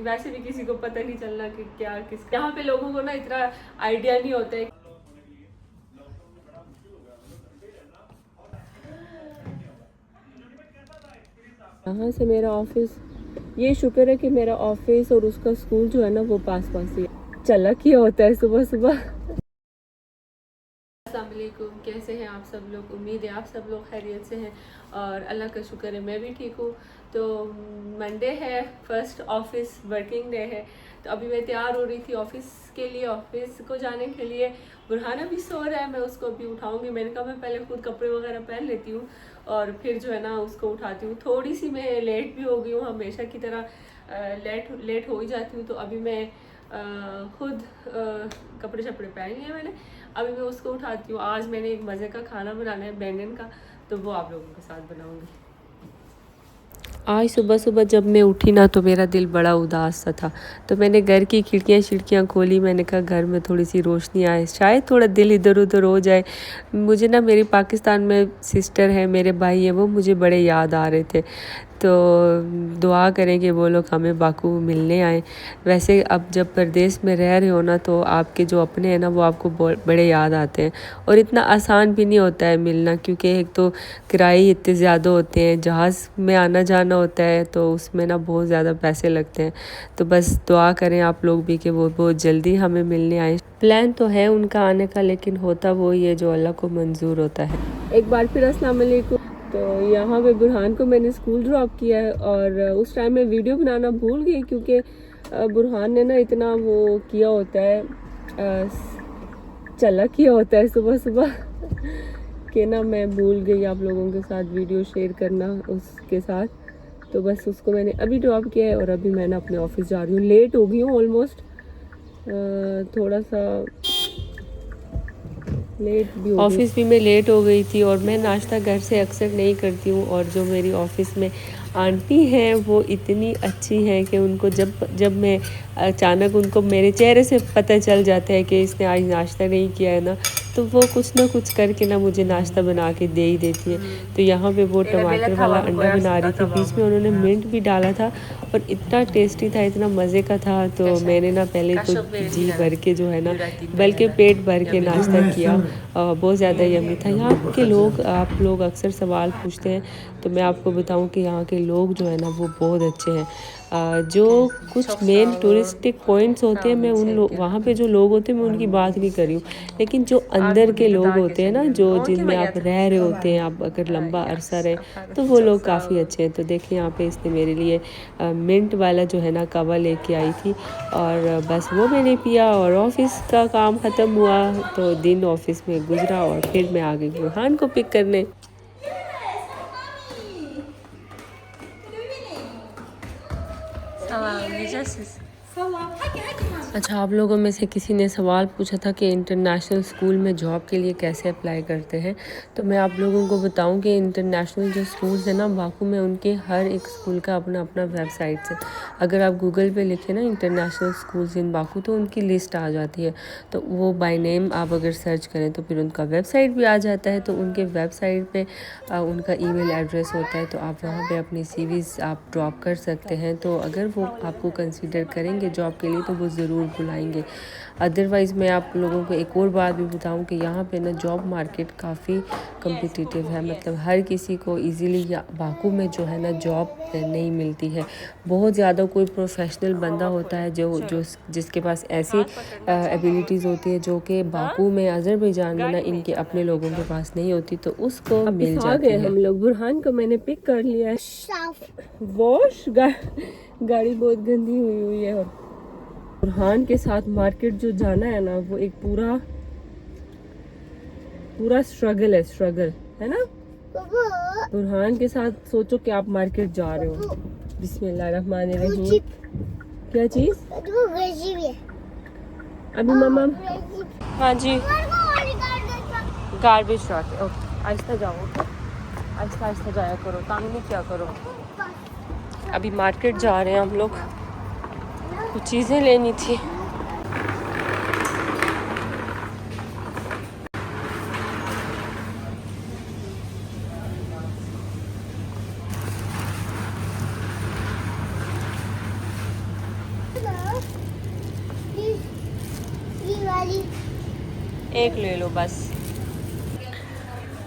वैसे भी किसी को पता नहीं चलना कि क्या किस, यहाँ पे लोगों को ना इतना आइडिया नहीं होता है। यहाँ से मेरा ऑफिस, ये शुक्र है कि मेरा ऑफिस और उसका स्कूल जो है ना वो पास पास ही है। चलक ही होता है सुबह सुबह। अस्सलाम वालेकुम, कैसे हैं आप सब लोग? उम्मीद है आप सब लोग खैरियत से हैं और अल्लाह का शुक्र है मैं भी ठीक हूँ। तो मंडे है, फर्स्ट ऑफिस वर्किंग डे है। तो अभी मैं तैयार हो रही थी ऑफिस के लिए, ऑफिस को जाने के लिए। बुरहाना भी सो रहा है, मैं उसको अभी उठाऊंगी। मैंने कहा मैं पहले खुद कपड़े वगैरह पहन लेती हूँ और फिर जो है ना उसको उठाती हूँ। थोड़ी सी मैं लेट भी हो गई हूँ, हमेशा की तरह लेट हो ही जाती हूँ। तो अभी मैं खुद कपड़े शपड़े पहन लिए मैंने, अभी मैं उसको उठाती हूँ। आज मैंने एक मज़े का खाना बनाना है बैंगन का, तो वो आप लोगों के साथ बनाऊंगी। आज सुबह सुबह जब मैं उठी ना तो मेरा दिल बड़ा उदास सा था। तो मैंने घर की खिड़कियाँ खोली। मैंने कहा घर में थोड़ी सी रोशनी आए, शायद थोड़ा दिल इधर उधर हो जाए। मुझे ना मेरी पाकिस्तान में सिस्टर है, मेरे भाई है, वो मुझे बड़े याद आ रहे थे। तो दुआ करें कि वो लोग हमें बाकू मिलने आए। वैसे अब जब परदेश में रह रहे हो ना तो आपके जो अपने हैं ना वो आपको बड़े याद आते हैं। और इतना आसान भी नहीं होता है मिलना, क्योंकि एक तो किराए इतने ज़्यादा होते हैं, जहाज़ में आना जाना होता है तो उसमें ना बहुत ज़्यादा पैसे लगते हैं। तो बस दुआ करें आप लोग भी कि वो बहुत जल्दी हमें मिलने आए। प्लान तो है उनका आने का, लेकिन होता वो ही है जो अल्लाह को मंजूर होता है। एक बार फिर अस्सलाम वालेकुम। तो यहाँ पे बुरहान को मैंने स्कूल ड्रॉप किया है और उस टाइम में वीडियो बनाना भूल गई, क्योंकि बुरहान ने ना इतना वो किया होता है, चला किया होता है सुबह सुबह कि ना मैं भूल गई आप लोगों के साथ वीडियो शेयर करना उसके साथ। तो बस उसको मैंने अभी ड्रॉप किया है और अभी मैं ना अपने ऑफिस जा रही हूँ। लेट हो गई हूँ ऑलमोस्ट, थोड़ा सा लेट भी हो गई। ऑफिस भी मैं लेट हो गई थी और मैं नाश्ता घर से अक्सर नहीं करती हूँ। और जो मेरी ऑफिस में आंटी हैं वो इतनी अच्छी हैं कि उनको जब मैं अचानक उनको मेरे चेहरे से पता चल जाता है कि इसने आज नाश्ता नहीं किया है ना, तो वो कुछ ना कुछ करके ना मुझे नाश्ता बना के दे ही देती है। तो यहाँ पे वो टमाटर वाला अंडा बना रही थी, बीच में उन्होंने मिंट भी डाला था और इतना टेस्टी था, इतना मज़े का था। तो मैंने ना पहले तो जी भर के जो है ना, बल्कि पेट भर के नाश्ता किया। बहुत ज़्यादा यम्मी था। यहाँ के लोग, आप लोग अक्सर सवाल पूछते हैं, तो मैं आपको बताऊँ कि यहाँ के लोग जो है ना वो बहुत अच्छे हैं। जो कुछ मेन टूरिस्टिक पॉइंट्स होते हैं, मैं उन वहाँ पे जो लोग होते हैं मैं उनकी बात नहीं कर रही हूँ, लेकिन जो अंदर के लोग होते हैं ना, जो जिनमें आप रह रहे होते हैं, आप अगर लंबा अरसा रहे, तो वो लोग काफ़ी अच्छे हैं। तो देखिए यहाँ पे इसने मेरे लिए मिंट वाला जो है ना कवा लेके आई थी और बस वो मैंने पिया और ऑफिस का काम ख़त्म हुआ। तो दिन ऑफिस में गुजरा और फिर मैं आ गई बुरहान को पिक करने। अच्छा, आप लोगों में से किसी ने सवाल पूछा था कि इंटरनेशनल स्कूल में जॉब के लिए कैसे अप्लाई करते हैं। तो मैं आप लोगों को बताऊं कि इंटरनेशनल जो स्कूल्स हैं ना बाकू में, उनके हर एक स्कूल का अपना अपना वेबसाइट है। अगर आप गूगल पे लिखें ना इंटरनेशनल स्कूल्स इन बाकू तो उनकी लिस्ट आ जाती है। तो वो बाय नेम आप अगर सर्च करें तो फिर उनका वेबसाइट भी आ जाता है। तो उनके वेबसाइट पर उनका ईमेल एड्रेस होता है, तो आप वहाँ पर अपनी CVs आप ड्रॉप कर सकते हैं। तो अगर वो आपको कंसिडर करेंगे जॉब के लिए तो वो ज़रूर बुलाएंगे। अदरवाइज़ मैं आप लोगों को एक और बात भी बताऊं कि यहाँ पे ना जॉब मार्केट काफ़ी कम्पिटिटिव है। मतलब हर किसी को इजीली बाकू में जो है ना जॉब नहीं मिलती है। बहुत ज़्यादा कोई प्रोफेशनल बंदा होता है जो जिसके पास ऐसी एबिलिटीज़ होती है जो कि बाकू में, अजरबैजान में ना इनके अपने लोगों के पास नहीं होती, तो उसको मिल जाती है। हम लोग बुरहान को मैंने पिक कर लिया है। वॉश गाड़ी बहुत गंदी हुई है। और बुरहान के साथ मार्केट जो जाना है ना वो एक पूरा स्ट्रगल है ना। बुरहान के साथ सोचो कि आप मार्केट जा रहे हो। बिस्मिल्लाहिर्रहमानिर्रहीम। क्या चीज? अभी मम्मा, हाँ जी, गार्बेज ट्रक। ओके, आहिस्ता जाओ, आहिस्ता आहिस्ता जाया करो, तंग नहीं क्या करो। अभी मार्केट जा रहे हैं हम लोग, कुछ चीज़ें लेनी थी। एक ले लो बस।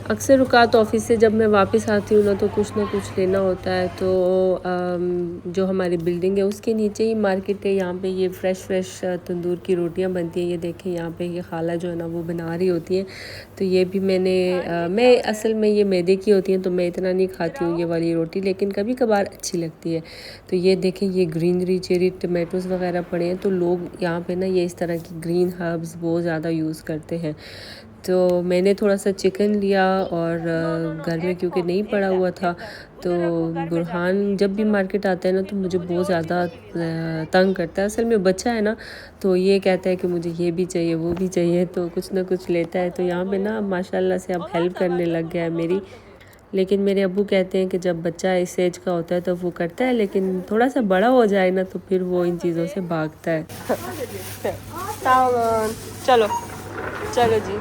अक्सर औक़ात ऑफ़िस से जब मैं वापस आती हूँ ना तो कुछ ना कुछ लेना होता है। तो जो हमारी बिल्डिंग है उसके नीचे ही मार्केट है। यहाँ पे ये फ़्रेश तंदूर की रोटियाँ बनती हैं। ये देखें यहाँ पे ये खाला जो है ना वो बना रही होती हैं। तो ये भी मैं असल में ये मैदे की होती हैं तो मैं इतना नहीं खाती हूँ ये वाली रोटी, लेकिन कभी कभार अच्छी लगती है। तो ये देखें ये ग्रीनरी चेरी टमाटोज़ वगैरह पड़े हैं। तो लोग यहाँ पे ना ये इस तरह की ग्रीन हर्ब्स बहुत ज़्यादा यूज़ करते हैं। तो मैंने थोड़ा सा चिकन लिया और घर में क्योंकि नहीं पड़ा हुआ था, तो बुरहान जब भी मार्केट आता है ना तो मुझे बहुत ज़्यादा तंग करता है। असल में बच्चा है ना, तो ये कहता है कि मुझे ये भी चाहिए वो भी चाहिए, तो कुछ ना कुछ लेता है। तो यहाँ पे ना माशाल्लाह से अब हेल्प करने लग गया है मेरी। लेकिन मेरे अब्बू कहते हैं कि जब बच्चा इस एज का होता है तो वो करता है, लेकिन थोड़ा सा बड़ा हो जाए ना तो फिर वो इन चीज़ों से भागता है। चलो चलो जी,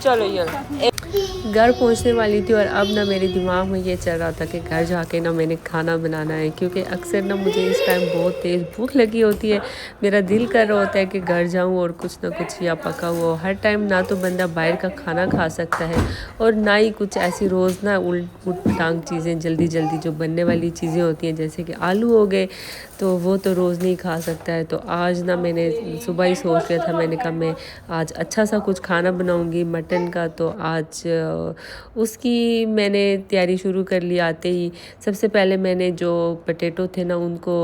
चलो ये घर पहुंचने वाली थी और अब ना मेरे दिमाग में ये चल रहा था कि घर जाके ना मैंने खाना बनाना है, क्योंकि अक्सर ना मुझे इस टाइम बहुत तेज़ भूख लगी होती है। मेरा दिल कर रहा होता है कि घर जाऊं और कुछ ना कुछ या पका हुआ। हर टाइम ना तो बंदा बाहर का खाना खा सकता है और ना ही कुछ ऐसी रोज़ ना उल्ट पटांग चीज़ें जल्दी जल्दी जो बनने वाली चीज़ें होती हैं, जैसे कि आलू हो गए, तो वो तो रोज़ नहीं खा सकता है। तो आज ना मैंने सुबह ही सोच लिया था, मैंने कहा मैं आज अच्छा सा कुछ खाना बनाऊंगी मटन का। तो आज उसकी मैंने तैयारी शुरू कर ली। आते ही सबसे पहले मैंने जो पोटैटो थे ना उनको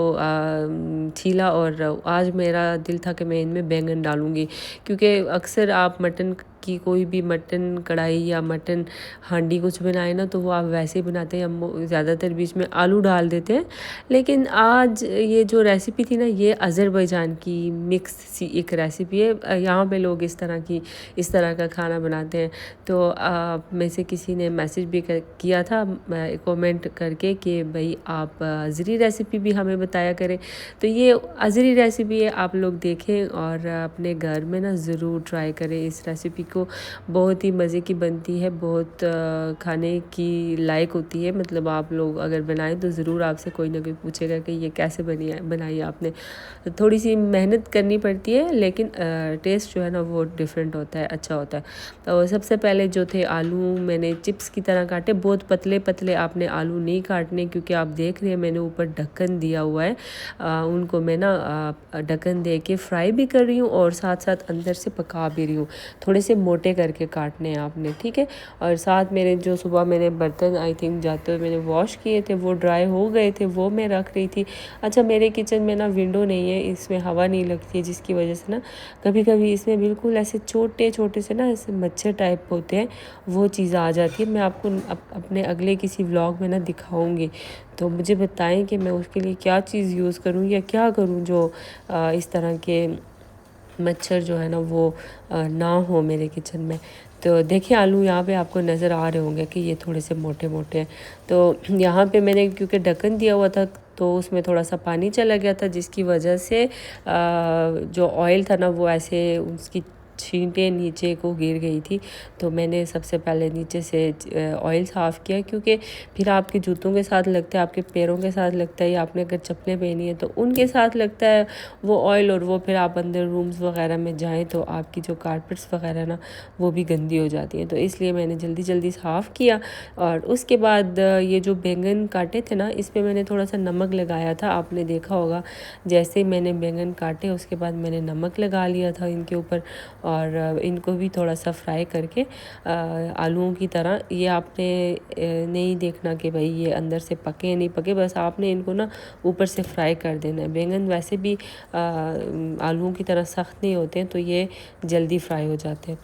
छीला, और आज मेरा दिल था कि मैं इनमें बैंगन डालूंगी, क्योंकि अक्सर आप मटन की कोई भी मटन कढ़ाई या मटन हांडी कुछ बनाए ना तो वो आप वैसे ही बनाते हैं, हम ज़्यादातर बीच में आलू डाल देते हैं। लेकिन आज ये जो रेसिपी थी ना ये अज़रबैजान की मिक्स सी एक रेसिपी है। यहाँ पे लोग इस तरह का खाना बनाते हैं। तो में से किसी ने मैसेज भी किया था कमेंट करके कि भाई आप अज़री रेसिपी भी हमें बताया करें। तो ये अज़री रेसिपी है, आप लोग देखें और अपने घर में ना ज़रूर ट्राई करें इस रेसिपी को। बहुत ही मज़े की बनती है, बहुत खाने की लायक होती है। मतलब आप लोग अगर बनाएं तो ज़रूर आपसे कोई ना कोई पूछेगा कि ये कैसे बनाई आपने। तो थोड़ी सी मेहनत करनी पड़ती है, लेकिन टेस्ट जो है ना वो डिफरेंट होता है, अच्छा होता है। तो सबसे पहले जो थे आलू मैंने चिप्स की तरह काटे, बहुत पतले पतले आपने आलू नहीं काटने, क्योंकि आप देख रहे हैं मैंने ऊपर ढक्कन दिया हुआ है। उनको मैं ना ढक्कन दे के फ्राई भी कर रही हूँ और साथ साथ अंदर से पका भी रही हूँ। थोड़े से मोटे करके काटने हैं आपने, ठीक है। और साथ मेरे जो सुबह मैंने बर्तन आई थिंक जाते हुए मैंने वॉश किए थे वो ड्राई हो गए थे, वो मैं रख रही थी। अच्छा, मेरे किचन में ना विंडो नहीं है, इसमें हवा नहीं लगती है, जिसकी वजह से ना कभी कभी इसमें बिल्कुल ऐसे छोटे छोटे से ना ऐसे मच्छर टाइप होते हैं, वो चीज़ आ जाती है। मैं आपको अपने अगले किसी व्लॉग में ना दिखाऊंगी। तो मुझे बताएं कि मैं उसके लिए क्या चीज़ यूज़ करूँ या क्या करूँ जो इस तरह के मच्छर जो है ना वो ना हो मेरे किचन में। तो देखिए आलू यहाँ पे आपको नज़र आ रहे होंगे कि ये थोड़े से मोटे मोटे हैं। तो यहाँ पे मैंने क्योंकि ढक्कन दिया हुआ था तो उसमें थोड़ा सा पानी चला गया था, जिसकी वजह से जो ऑयल था ना वो ऐसे उसकी छींटे नीचे को गिर गई थी। तो मैंने सबसे पहले नीचे से ऑयल साफ़ किया, क्योंकि फिर आपके जूतों के साथ लगता है, आपके पैरों के साथ लगता है, या आपने अगर चप्पलें पहनी है तो उनके साथ लगता है वो ऑयल। और वो फिर आप अंदर रूम्स वगैरह में जाएं तो आपकी जो कारपेट्स वगैरह ना वो भी गंदी हो जाती हैं। तो इसलिए मैंने जल्दी जल्दी साफ़ किया। और उसके बाद ये जो बैंगन काटे थे ना इस पर मैंने थोड़ा सा नमक लगाया था। आपने देखा होगा जैसे मैंने बैंगन काटे उसके बाद मैंने नमक लगा लिया था इनके ऊपर, और इनको भी थोड़ा सा फ्राई करके आलूओं की तरह। ये आपने नहीं देखना कि भाई ये अंदर से पके या नहीं पके, बस आपने इनको ना ऊपर से फ्राई कर देना है। बैंगन वैसे भी आलूओं की तरह सख्त नहीं होते हैं, तो ये जल्दी फ्राई हो जाते हैं।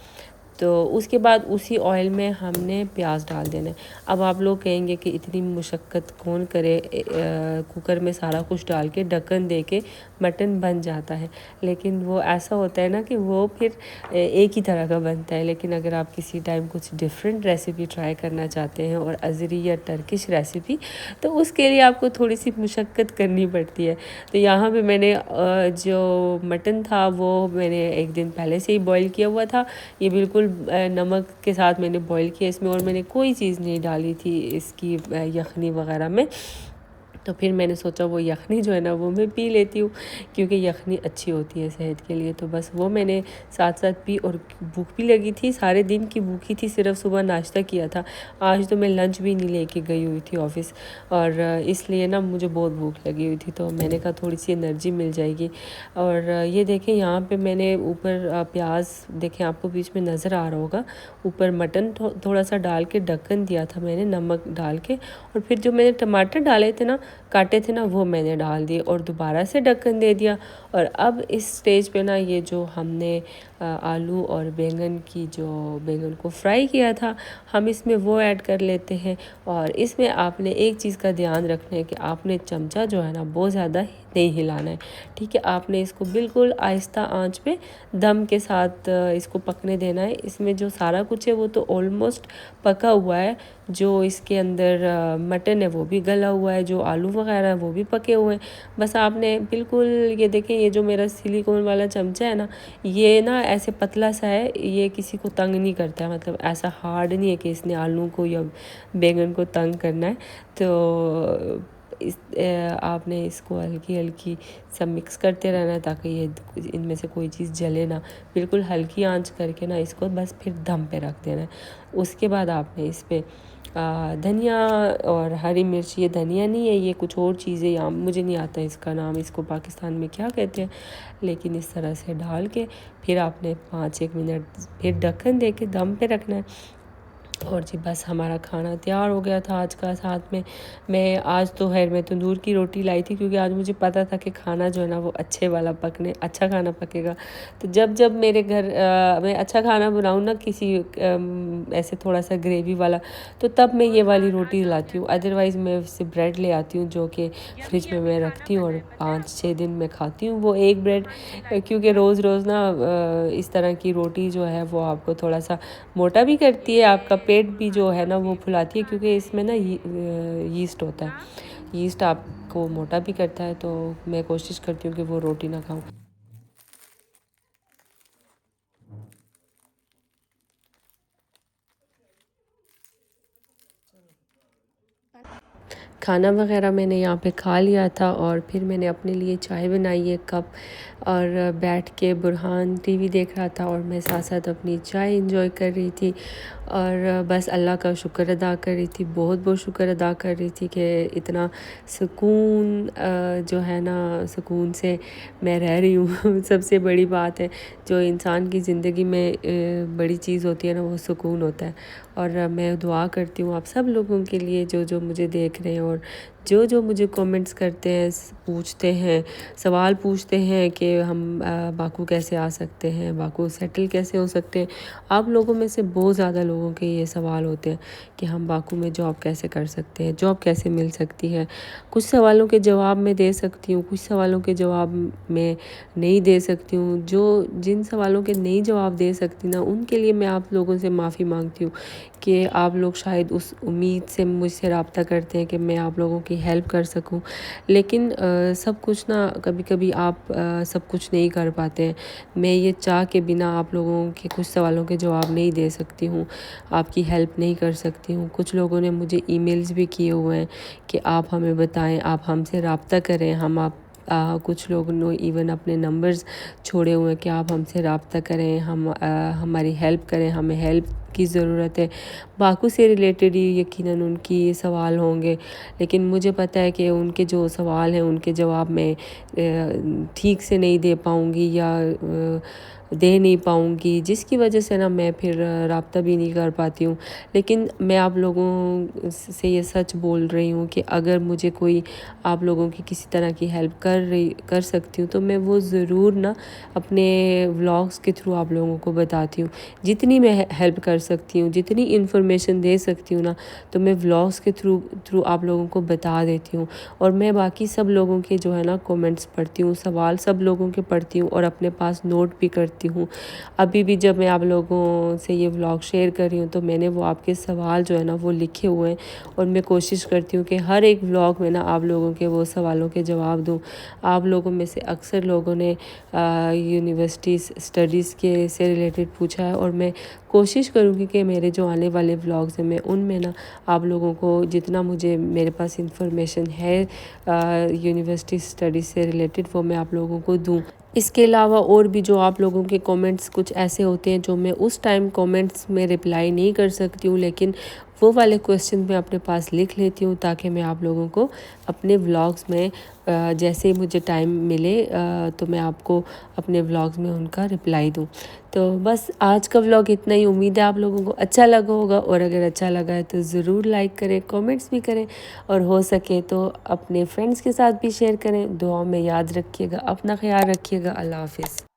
तो उसके बाद उसी ऑयल में हमने प्याज डाल देना है। अब आप लोग कहेंगे कि इतनी मुशक्क़त कौन करे, कुकर में सारा कुछ डाल के ढक्कन दे के मटन बन जाता है। लेकिन वो ऐसा होता है ना कि वो फिर एक ही तरह का बनता है। लेकिन अगर आप किसी टाइम कुछ डिफरेंट रेसिपी ट्राई करना चाहते हैं और अज़री या टर्किश रेसिपी, तो उसके लिए आपको थोड़ी सी मुशक्क़त करनी पड़ती है। तो यहाँ पे मैंने जो मटन था वो मैंने एक दिन पहले से ही बॉईल किया हुआ था। ये बिल्कुल नमक के साथ मैंने बॉईल किया इसमें, और मैंने कोई चीज़ नहीं डाली थी इसकी यखनी वगैरह में। तो फिर मैंने सोचा वो यखनी जो है ना वो मैं पी लेती हूँ, क्योंकि यखनी अच्छी होती है सेहत के लिए। तो बस वो मैंने साथ साथ पी, और भूख भी लगी थी, सारे दिन की भूखी थी, सिर्फ सुबह नाश्ता किया था। आज तो मैं लंच भी नहीं लेके गई हुई थी ऑफ़िस, और इसलिए ना मुझे बहुत भूख लगी हुई थी, तो मैंने कहा थोड़ी सी एनर्जी मिल जाएगी। और ये देखें यहाँ पे मैंने ऊपर प्याज देखें, आपको बीच में नज़र आ रहा होगा, ऊपर मटन थोड़ा सा डाल के ढक्कन दिया था मैंने नमक डाल के, और फिर जो मैंने टमाटर डाले थे ना, काटे थे ना, वो मैंने डाल दिए और दोबारा से ढक्कन दे दिया। और अब इस स्टेज पे ना ये जो हमने आलू और बैंगन को फ्राई किया था, हम इसमें वो ऐड कर लेते हैं। और इसमें आपने एक चीज़ का ध्यान रखना है कि आपने चमचा जो है ना बहुत ज़्यादा नहीं हिलाना है, ठीक है। आपने इसको बिल्कुल आहिस्ता आंच पे दम के साथ इसको पकने देना है। इसमें जो सारा कुछ है वो तो ऑलमोस्ट पका हुआ है, जो इसके अंदर मटन है वो भी गला हुआ है, जो आलू वगैरह है वो भी पके हुए हैं। बस आपने बिल्कुल, ये देखें, ये जो मेरा सिलिकॉन वाला चमचा है ना, ये ना ऐसे पतला सा है, ये किसी को तंग नहीं करता है, मतलब ऐसा हार्ड नहीं है कि इसने आलू को या बैंगन को तंग करना है। तो आपने इसको हल्की हल्की सब मिक्स करते रहना है, ताकि ये इनमें से कोई चीज़ जले ना। बिल्कुल हल्की आंच करके ना इसको बस फिर दम पे रख देना है। उसके बाद आपने इस पर धनिया और हरी मिर्च, ये धनिया नहीं है, ये कुछ और चीज़ है, यहाँ मुझे नहीं आता इसका नाम, इसको पाकिस्तान में क्या कहते हैं, लेकिन इस तरह से डाल के फिर आपने 5-1 मिनट फिर ढक्कन दे के दम पे रखना है। और जी बस हमारा खाना तैयार हो गया था आज का। साथ में मैं आज तो मैं तंदूर की रोटी लाई थी, क्योंकि आज मुझे पता था कि खाना जो है ना वो अच्छा खाना पकेगा। तो जब जब मेरे घर मैं अच्छा खाना बनाऊँ ना, किसी ऐसे थोड़ा सा ग्रेवी वाला, तो तब मैं ये वाली रोटी लाती हूँ। अदरवाइज़ मैं उससे ब्रेड ले आती हूँ, जो कि फ्रिज में मैं रखती हूँ और 5-6 दिन में खाती हूँ वो एक ब्रेड। क्योंकि रोज़ रोज़ ना इस तरह की रोटी जो है वो आपको थोड़ा सा मोटा भी करती है, आपका पेट भी जो है ना वो फुलाती है, क्योंकि इसमें ना यीस्ट होता है, यीस्ट आपको मोटा भी करता है। तो मैं कोशिश करती हूँ कि वो रोटी ना खाऊं। खाना वगैरह मैंने यहाँ पे खा लिया था, और फिर मैंने अपने लिए चाय बनाई 1 कप, और बैठ के बुरहान टीवी देख रहा था, और मैं साथ साथ अपनी चाय एंजॉय कर रही थी। और बस अल्लाह का शुक्र अदा कर रही थी, बहुत बहुत शुक्र अदा कर रही थी कि इतना सुकून जो है ना, सुकून से मैं रह रही हूँ। सबसे बड़ी बात है, जो इंसान की ज़िंदगी में बड़ी चीज़ होती है ना, वो सुकून होता है। और मैं दुआ करती हूँ आप सब लोगों के लिए, जो जो मुझे देख रहे हैं और जो जो मुझे कमेंट्स करते हैं, पूछते हैं, सवाल पूछते हैं कि हम बाकू कैसे आ सकते हैं, बाकू सेटल कैसे हो सकते हैं। आप लोगों में से बहुत ज़्यादा लोगों के ये सवाल होते हैं कि हम बाकू में जॉब कैसे कर सकते हैं, जॉब कैसे मिल सकती है। कुछ सवालों के जवाब मैं दे सकती हूँ, कुछ सवालों के जवाब मैं नहीं दे सकती हूँ। जिन सवालों के नहीं जवाब दे सकती ना, उनके लिए मैं आप लोगों से माफ़ी मांगती हूँ कि आप लोग शायद उस उम्मीद से मुझसे रब्ता करते हैं कि मैं आप लोगों की हेल्प कर सकूं। लेकिन सब कुछ ना, कभी कभी आप सब कुछ नहीं कर पाते हैं। मैं ये चाह के बिना आप लोगों के कुछ सवालों के जवाब नहीं दे सकती हूँ, आपकी हेल्प नहीं कर सकती हूँ। कुछ लोगों ने मुझे ईमेल्स भी किए हुए हैं कि आप हमें बताएं, आप हमसे रब्ता करें। कुछ लोगों ने इवन अपने नंबर्स छोड़े हुए हैं कि आप हमसे रब्ता करें, हमारी हेल्प करें, हमें हेल्प की ज़रूरत है। बाकू से रिलेटेड ही यकीनन उनकी सवाल होंगे, लेकिन मुझे पता है कि उनके जो सवाल हैं उनके जवाब मैं ठीक से नहीं दे पाऊँगी या दे नहीं पाऊँगी, जिसकी वजह से ना मैं फिर रब्ता भी नहीं कर पाती हूँ। लेकिन मैं आप लोगों से ये सच बोल रही हूँ कि अगर मुझे कोई आप लोगों की किसी तरह की हेल्प कर सकती हूँ, तो मैं वो ज़रूर ना अपने व्लॉग्स के थ्रू आप लोगों को बताती हूँ। जितनी मैं हेल्प कर सकती हूँ, जितनी इन्फॉर्मेशन दे सकती हूँ ना, तो मैं व्लॉग्स के थ्रू आप लोगों को बता देती हूँ। और मैं बाकी सब लोगों के जो है ना कमेंट्स पढ़ती हूँ, सवाल सब लोगों के पढ़ती हूँ, और अपने पास नोट भी करती करती हूँ। अभी भी जब मैं आप लोगों से ये व्लॉग शेयर कर रही हूँ तो मैंने वो आपके सवाल जो है ना वो लिखे हुए हैं और मैं कोशिश करती हूँ कि हर एक व्लॉग में ना आप लोगों के वो सवालों के जवाब दूँ। आप लोगों में से अक्सर लोगों ने यूनिवर्सिटी स्टडीज़ के से रिलेटेड पूछा है और मैं कोशिश करूँगी कि मेरे जो आने वाले व्लॉग्स हैं मैं उनमें ना आप लोगों को जितना मुझे मेरे पास इंफॉर्मेशन है यूनिवर्सिटी स्टडीज़ से रिलेटेड वो मैं आप लोगों को दूँ। इसके अलावा और भी जो आप लोगों के कमेंट्स कुछ ऐसे होते हैं जो मैं उस टाइम कमेंट्स में रिप्लाई नहीं कर सकती हूँ, लेकिन वो वाले क्वेश्चन मैं अपने पास लिख लेती हूँ ताकि मैं आप लोगों को अपने व्लॉग्स में जैसे ही मुझे टाइम मिले तो मैं आपको अपने व्लॉग्स में उनका रिप्लाई दूँ। तो बस आज का व्लॉग इतना ही। उम्मीद है आप लोगों को अच्छा लगा होगा और अगर अच्छा लगा है तो ज़रूर लाइक करें, कमेंट्स भी करें और हो सके तो अपने फ्रेंड्स के साथ भी शेयर करें। दुआ में याद रखिएगा, अपना ख्याल रखिएगा। अल्लाह हाफिज़।